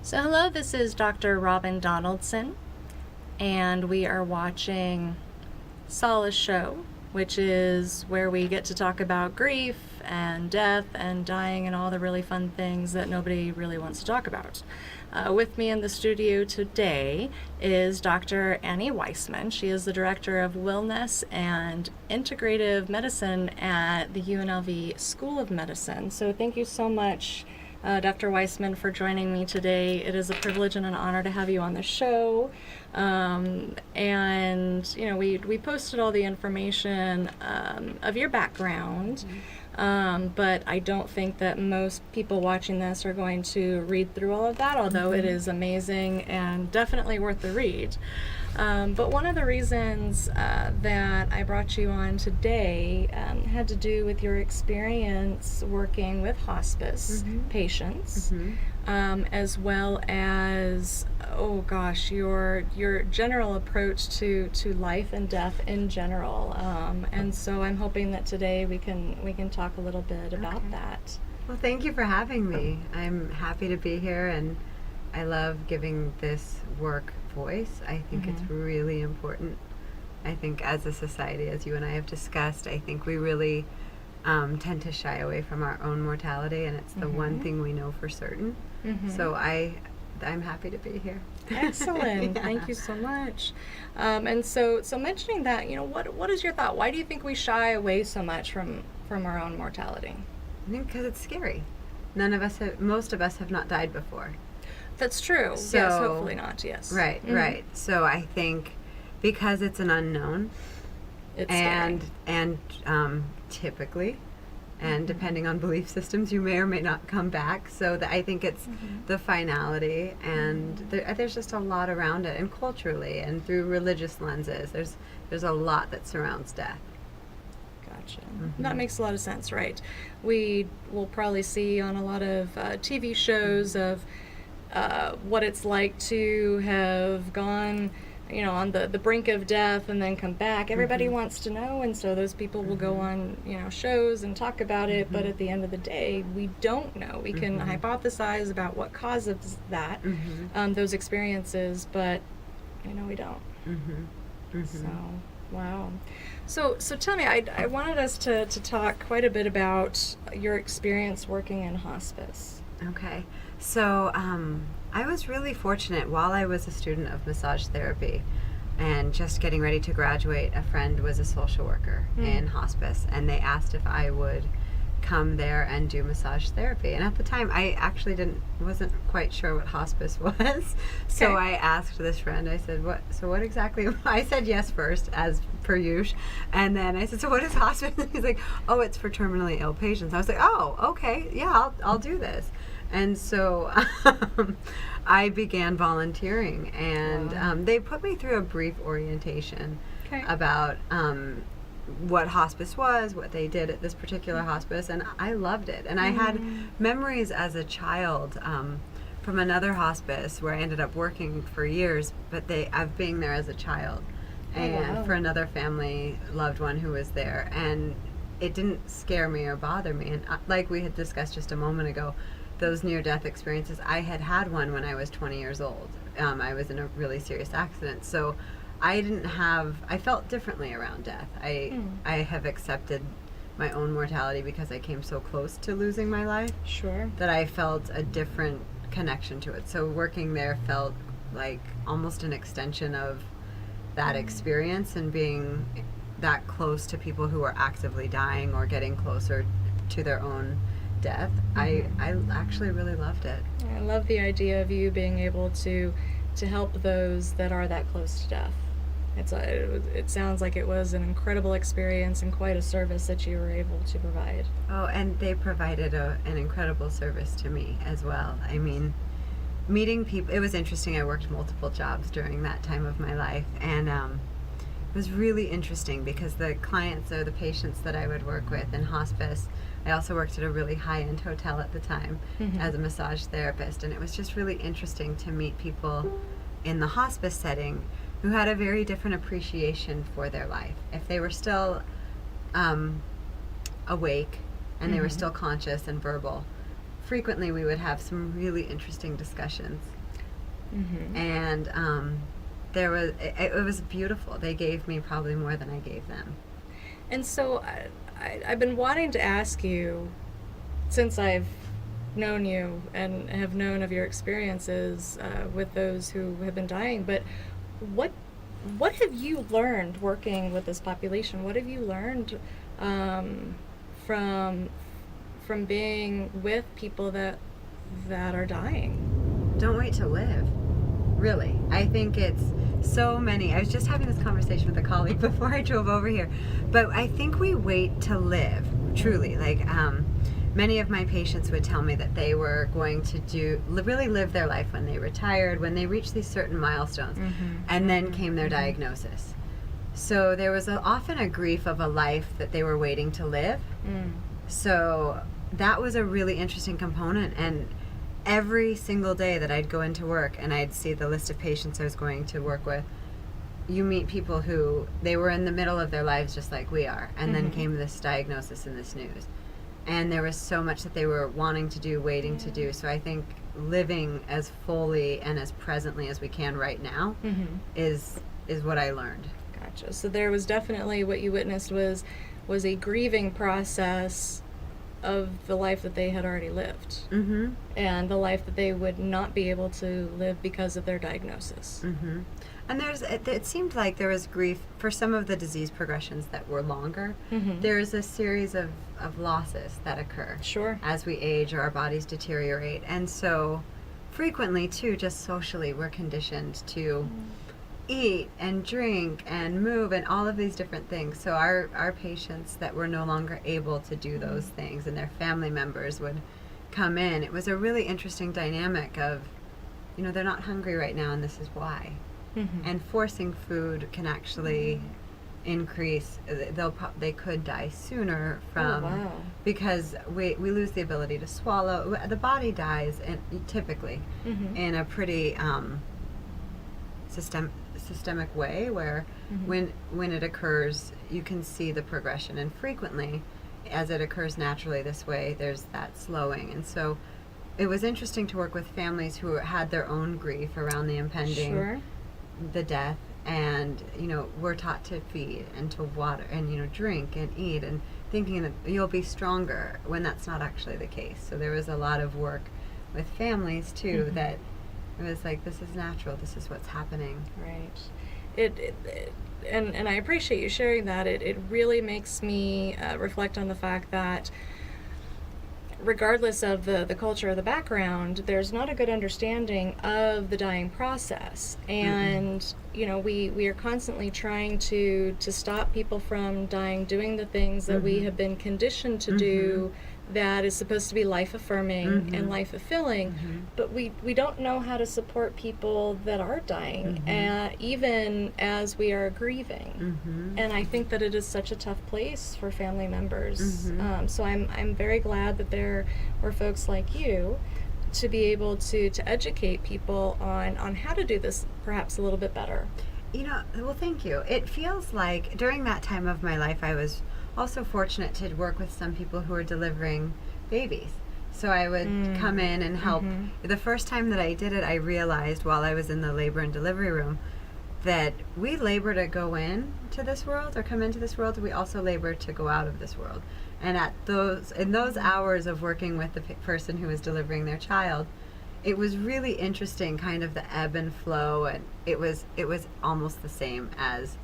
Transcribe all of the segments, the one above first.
So hello, this is Dr. Robin Donaldson, and we are watching Solace show, which is where we get to talk about grief and death and dying and all the really fun things that nobody really wants to talk about. With me in the studio today is Dr. Annie Weissman. She is the Director of Wellness and Integrative Medicine at the UNLV School of Medicine. So thank you so much, Dr. Weissman, for joining me today. It is a privilege and an honor to have you on the show. And you know, we posted all the information of your background, but I don't think that most people watching this are going to read through all of that, although it is amazing and definitely worth the read. But one of the reasons that I brought you on today had to do with your experience working with hospice patients, as well as, oh gosh, your general approach to life and death in general. And so I'm hoping that today we can talk a little bit about that. Well, thank you for having me. I'm happy to be here, and I love giving this work voice. I think it's really important. I think as a society, as you and I have discussed, I think we really tend to shy away from our own mortality, and it's the one thing we know for certain. So I'm happy to be here. Excellent. Yeah. Thank you so much. And so mentioning that, you know, what is your thought? Why do you think we shy away so much from our own mortality? I think because it's scary. Most of us have not died before. That's true. So, yes, hopefully not. Yes. Right, right. So I think because it's an unknown, It's and scary. Typically, and depending on belief systems, you may or may not come back. So I think it's the finality, and there's just a lot around it, and culturally and through religious lenses, there's a lot that surrounds death. Gotcha. That makes a lot of sense, right? We will probably see on a lot of TV shows of what it's like to have gone, you know, on the brink of death and then come back. Everybody wants to know, and so those people will go on, you know, shows and talk about it, but at the end of the day, we don't know. We can hypothesize about what causes that, those experiences, but, you know, we don't. So, wow. So tell me, I wanted us to talk quite a bit about your experience working in hospice. Okay. So I was really fortunate while I was a student of massage therapy and just getting ready to graduate. A friend was a social worker in hospice, and they asked if I would come there and do massage therapy. And at the time, I actually wasn't quite sure what hospice was. So I asked this friend, I said, what exactly? I said yes first, as per usual. And then I said, so what is hospice? He's like, oh, it's for terminally ill patients. I was like, oh, okay, yeah, I'll do this. And so I began volunteering, and they put me through a brief orientation about what hospice was, what they did at this particular hospice, and I loved it. And I had memories as a child from another hospice where I ended up working for years, but of being there as a child, and for another family loved one who was there, and it didn't scare me or bother me. And like we had discussed just a moment ago, those near-death experiences, I had one when I was 20 years old. I was in a really serious accident, so I felt differently around death. I have accepted my own mortality because I came so close to losing my life. Sure. That I felt a different connection to it. So working there felt like almost an extension of that experience, and being that close to people who are actively dying or getting closer to their own death. I actually really loved it. I love the idea of you being able to help those that are that close to death. It sounds like it was an incredible experience and quite a service that you were able to provide. Oh, and they provided an incredible service to me as well. I mean, meeting people, it was interesting. I worked multiple jobs during that time of my life, and it was really interesting because the clients or the patients that I would work with in hospice, I also worked at a really high-end hotel at the time as a massage therapist, and it was just really interesting to meet people in the hospice setting who had a very different appreciation for their life. If they were still awake and they were still conscious and verbal, frequently we would have some really interesting discussions And it was beautiful. They gave me probably more than I gave them. And so I've been wanting to ask you, since I've known you and have known of your experiences with those who have been dying, but what have you learned working with this population? What have you learned from being with people that are dying? Don't wait to live. Really, I think it's so many. I was just having this conversation with a colleague before I drove over here, but I think we wait to live, truly. Like, many of my patients would tell me that they were going to really live their life when they retired, when they reached these certain milestones, and then came their diagnosis. So there was often a grief of a life that they were waiting to live. So that was a really interesting component, and every single day that I'd go into work and I'd see the list of patients I was going to work with, you meet people who, they were in the middle of their lives just like we are, and then came this diagnosis and this news. And there was so much that they were wanting to do, waiting to do. So I think living as fully and as presently as we can right now is what I learned. Gotcha. So there was definitely, what you witnessed was a grieving process of the life that they had already lived, and the life that they would not be able to live because of their diagnosis. And it seemed like there was grief for some of the disease progressions that were longer. There's a series of losses that occur as we age or our bodies deteriorate. And so frequently, too, just socially, we're conditioned to eat and drink and move and all of these different things. So our patients that were no longer able to do those things, and their family members would come in. It was a really interesting dynamic of, they're not hungry right now and this is why. And forcing food can actually increase. They could die sooner from because we lose the ability to swallow. The body dies, and typically in a pretty systemic way, where when it occurs, you can see the progression, and frequently, as it occurs naturally this way, there's that slowing. And so it was interesting to work with families who had their own grief around the impending the death, and we're taught to feed and to water and drink and eat, and thinking that you'll be stronger, when that's not actually the case. So there was a lot of work with families too, that it was like, this is natural, this is what's happening. Right. And I appreciate you sharing that. It really makes me reflect on the fact that regardless of the culture or the background, there's not a good understanding of the dying process. And we are constantly trying to stop people from dying, doing the things that we have been conditioned to do, that is supposed to be life affirming and life fulfilling. But we don't know how to support people that are dying, even as we are grieving. And I think that it is such a tough place for family members. So I'm very glad that there were folks like you to be able to educate people on how to do this perhaps a little bit better. Well, thank you. It feels like during that time of my life, I was also fortunate to work with some people who were delivering babies. So I would come in and help. The first time that I did it, I realized while I was in the labor and delivery room that we labor to go in to this world or come into this world. We also labor to go out of this world. And in those hours of working with the person who was delivering their child, it was really interesting, kind of the ebb and flow, and it was almost the same as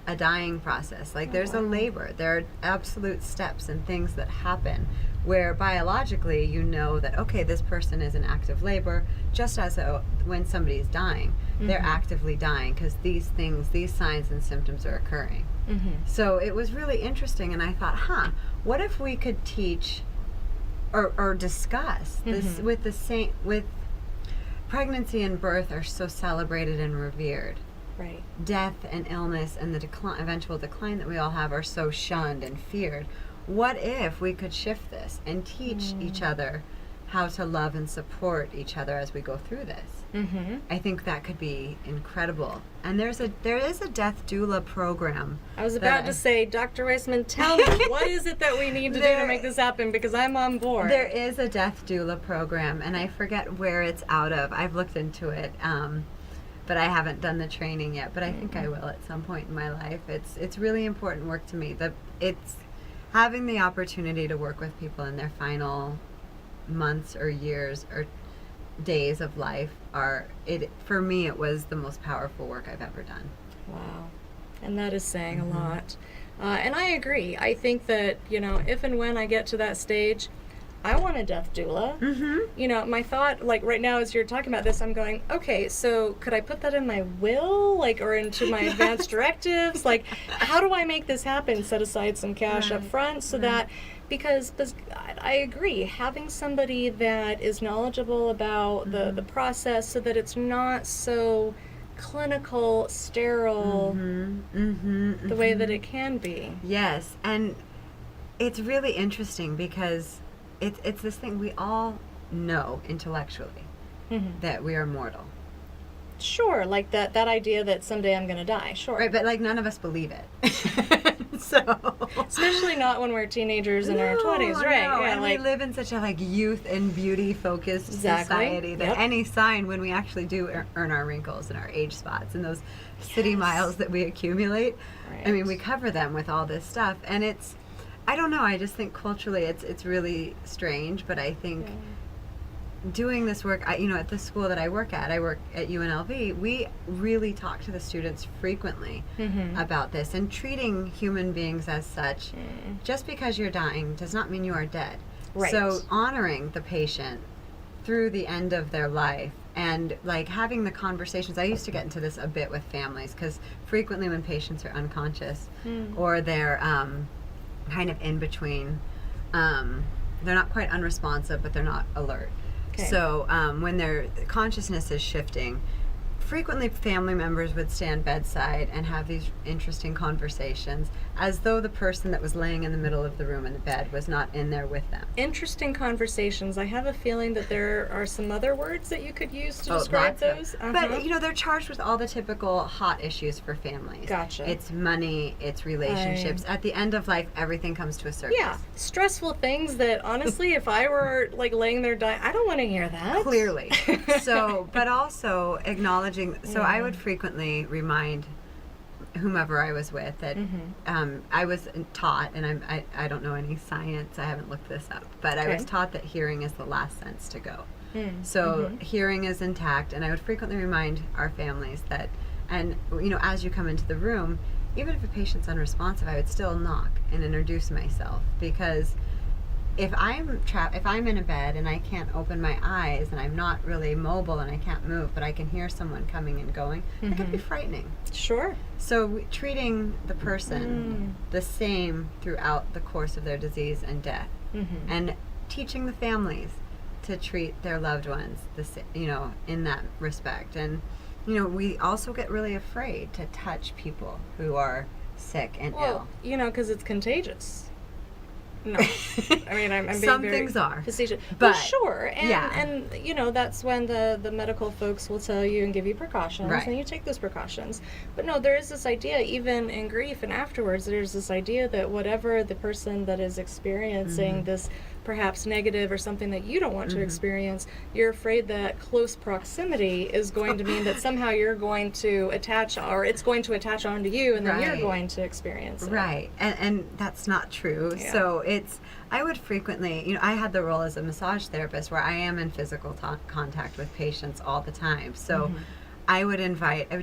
a dying process. Like, there's a labor, there are absolute steps and things that happen where biologically that, okay, this person is in active labor, just as when somebody's dying, they're actively dying because these signs and symptoms are occurring. So it was really interesting, and I thought, what if we could teach or discuss this with pregnancy and birth are so celebrated and revered. Right. Death and illness and the eventual decline that we all have are so shunned and feared. What if we could shift this and teach each other how to love and support each other as we go through this. Mm-hmm. I think that could be incredible. And there is a death doula program. I was about to say, Dr. Weissman, tell me, what is it that we need to do to make this happen? Because I'm on board. There is a death doula program, and I forget where it's out of. I've looked into it, but I haven't done the training yet. But I think I will at some point in my life. It's really important work to me. It's having the opportunity to work with people in their final months or years or days of life for me it was the most powerful work I've ever done. Wow. And that is saying a lot. And I agree. I think that, if and when I get to that stage, I want a death doula. Mm-hmm. My thought, like right now as you're talking about this, I'm going, okay, so could I put that in my will, or into my advance directives? How do I make this happen? Set aside some cash up front so that, because I agree, having somebody that is knowledgeable about the process so that it's not so clinical, sterile, the way that it can be. Yes, and it's really interesting because it's this thing we all know intellectually that we are mortal. Sure, like that idea that someday I'm going to die, sure. Right, but none of us believe it. So especially not when we're teenagers in our 20s, right? No. Yeah, and we live in such a youth and beauty focused society that any sign when we actually do earn our wrinkles and our age spots and those city miles that we accumulate. Right. I mean, we cover them with all this stuff, and I don't know, I just think culturally it's really strange, but I think doing this work, at the school that I work at UNLV, we really talk to the students frequently about this and treating human beings as such. Just because you're dying does not mean you are dead. Right. So honoring the patient through the end of their life and having the conversations. I used to get into this a bit with families because frequently when patients are unconscious or they're kind of in between, they're not quite unresponsive, but they're not alert. Okay. So when their consciousness is shifting, frequently family members would stand bedside and have these interesting conversations as though the person that was laying in the middle of the room in the bed was not in there with them. Interesting conversations. I have a feeling that there are some other words that you could use to describe those. But they're charged with all the typical hot issues for families. Gotcha. It's money, it's relationships. At the end of life, everything comes to a surface. Yeah, stressful things that honestly, if I were laying there dying, I don't want to hear that. Clearly. So, but also acknowledging. So I would frequently remind whomever I was with that I was taught, and I don't know any science, I haven't looked this up, but I was taught that hearing is the last sense to go. So hearing is intact, and I would frequently remind our families that, and as you come into the room, even if a patient's unresponsive, I would still knock and introduce myself, because if I'm in a bed and I can't open my eyes and I'm not really mobile and I can't move, but I can hear someone coming and going, that can be frightening. Sure. So treating the person the same throughout the course of their disease and death, and teaching the families to treat their loved ones in that respect. And we also get really afraid to touch people who are sick and ill. Because it's contagious. No, I mean I'm being some very things are facetious, but sure, and that's when the medical folks will tell you and give you precautions, and you take those precautions. But no, there is this idea, even in grief and afterwards, there's this idea that whatever the person that is experiencing this perhaps negative or something that you don't want to experience, you're afraid that close proximity is going to mean that somehow you're going to attach, or it's going to attach onto you, and then you're going to experience it. Right, and that's not true. Yeah. So I would frequently, I had the role as a massage therapist where I am in physical contact with patients all the time. So I would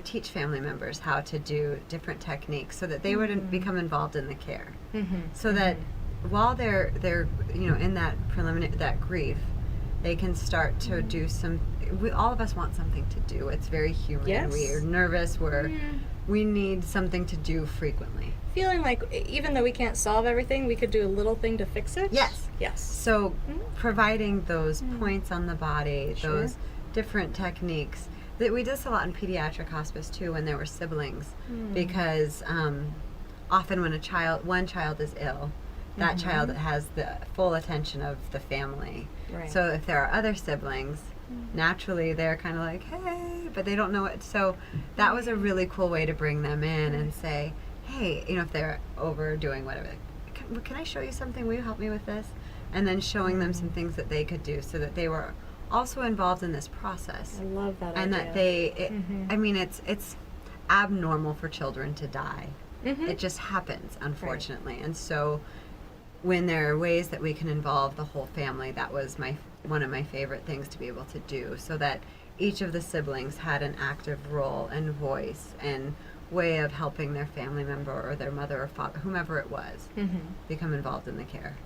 teach family members how to do different techniques so that they would become involved in the care. So that while they're in that grief, they can start to do all of us want something to do. It's very human. Yes. We're nervous, we need something to do frequently. Feeling like even though we can't solve everything, we could do a little thing to fix it? Yes. So providing those points on the body, those different techniques. We did this a lot in pediatric hospice too when there were siblings, because often when one child is ill, that child has the full attention of the family. Right. So if there are other siblings, naturally they're kind of like, hey, but they don't know it. So that was a really cool way to bring them in and say, hey, if they're overdoing whatever, can I show you something? Will you help me with this? And then showing them some things that they could do so that they were also involved in this process. I love that And idea. that it's abnormal for children to die. It just happens, unfortunately. Right. And so when there are ways that we can involve the whole family, that was one of my favorite things to be able to do, so that each of the siblings had an active role and voice and way of helping their family member or their mother or father, whomever it was, become involved in the care.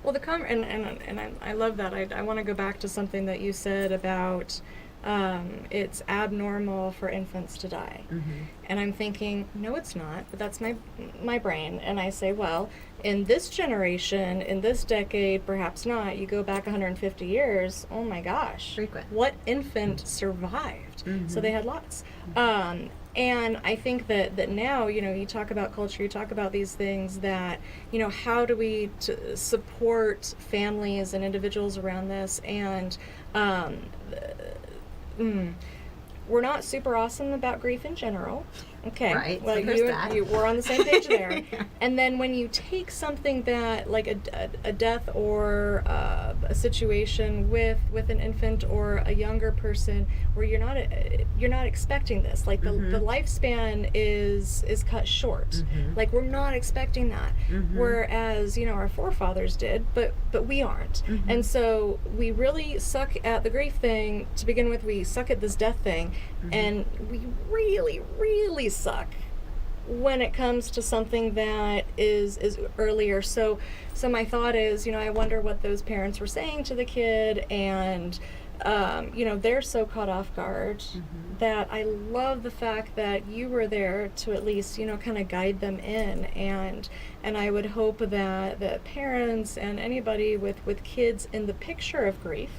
Well, I love that. I want to go back to something that you said about it's abnormal for infants to die. And I'm thinking, no, it's not. But that's my brain. And I say, well, in this generation, in this decade, perhaps not. You go back 150 years, oh my gosh. Frequent. What infant survived? So they had lots. And I think that now, you talk about culture, you talk about these things that, how do we support families and individuals around this? And we're not super awesome about grief in general. Okay. Right. Well, we're on the same page there. And then when you take something that, like a death or a situation with an infant or a younger person, where you're not expecting this, like the lifespan is cut short. Like we're not expecting that. Whereas our forefathers did, but we aren't. And so we really suck at the grief thing to begin with. We suck at this death thing, and we really, really suck when it comes to something that is earlier. So my thought is, I wonder what those parents were saying to the kid, and they're so caught off guard that I love the fact that you were there to at least kind of guide them in, and I would hope that parents and anybody with kids in the picture of grief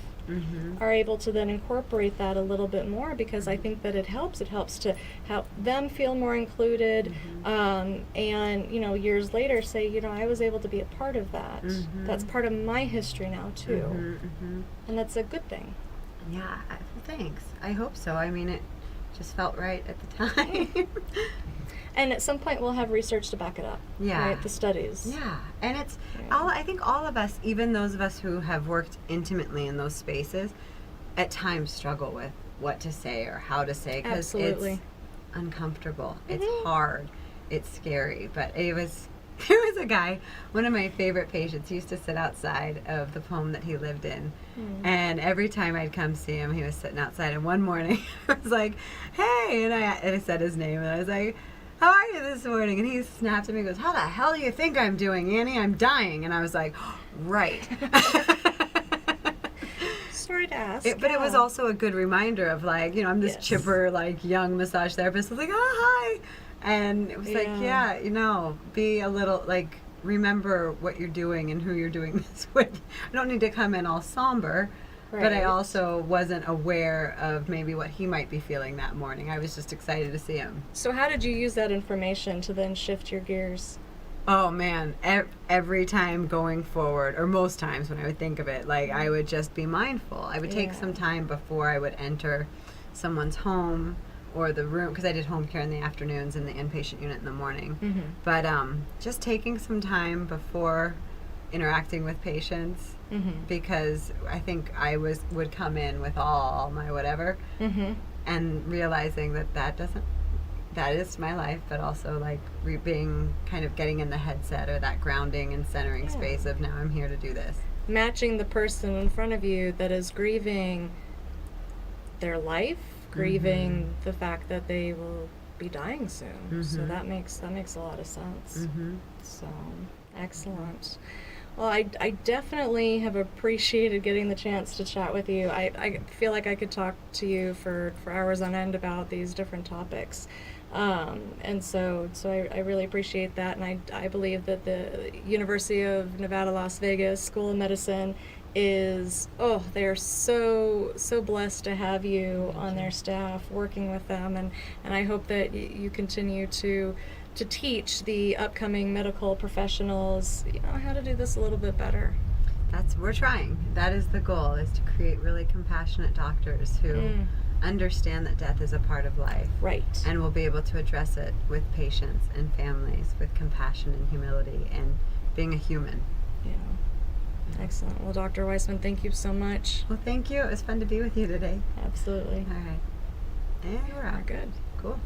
are able to then incorporate that a little bit more, because I think that it helps to help them feel more included, and years later say, I was able to be a part of that. That's part of my history now too, and that's a good thing. Yeah, thanks. I hope so. I mean, it just felt right at the time. And at some point we'll have research to back it up. Yeah. Right, the studies. Yeah. And it's I think all of us, even those of us who have worked intimately in those spaces, at times struggle with what to say or how to say, because it's uncomfortable. It's hard. It's scary. But there was a guy, one of my favorite patients, he used to sit outside of the home that he lived in. And every time I'd come see him, he was sitting outside. And one morning, I was like, hey, and I said his name, and I was like, how are you this morning? And he snapped at me and goes, how the hell do you think I'm doing, Annie? I'm dying. And I was like, oh, right. Sorry to ask. But it was also a good reminder of, like, I'm this chipper, like, young massage therapist. I was like, oh, hi. And it was like, be a little, like, remember what you're doing and who you're doing this with. I don't need to come in all somber. Right. But I also wasn't aware of maybe what he might be feeling that morning. I was just excited to see him. So how did you use that information to then shift your gears? Oh, man. Every time going forward, or most times when I would think of it, like, I would just be mindful. I would take some time before I would enter someone's home or the room, because I did home care in the afternoons and the inpatient unit in the morning. But just taking some time before interacting with patients, because I think I would come in with all my whatever, and realizing that is my life, but also like being kind of getting in the headset or that grounding and centering space of, now I'm here to do this. Matching the person in front of you that is grieving their life, grieving the fact that they will be dying soon. So that makes a lot of sense. So excellent. Well, I definitely have appreciated getting the chance to chat with you. I feel like I could talk to you for hours on end about these different topics. And so I really appreciate that. And I believe that the University of Nevada, Las Vegas School of Medicine is, they're so blessed to have you on their staff, working with them. And I hope that you continue to to teach the upcoming medical professionals, how to do this a little bit better. We're trying. That is the goal, is to create really compassionate doctors who understand that death is a part of life. Right. And will be able to address it with patients and families, with compassion and humility and being a human. Yeah. Excellent. Well, Dr. Weissman, thank you so much. Well, thank you. It was fun to be with you today. Absolutely. All right. And we're out. We're good. Cool.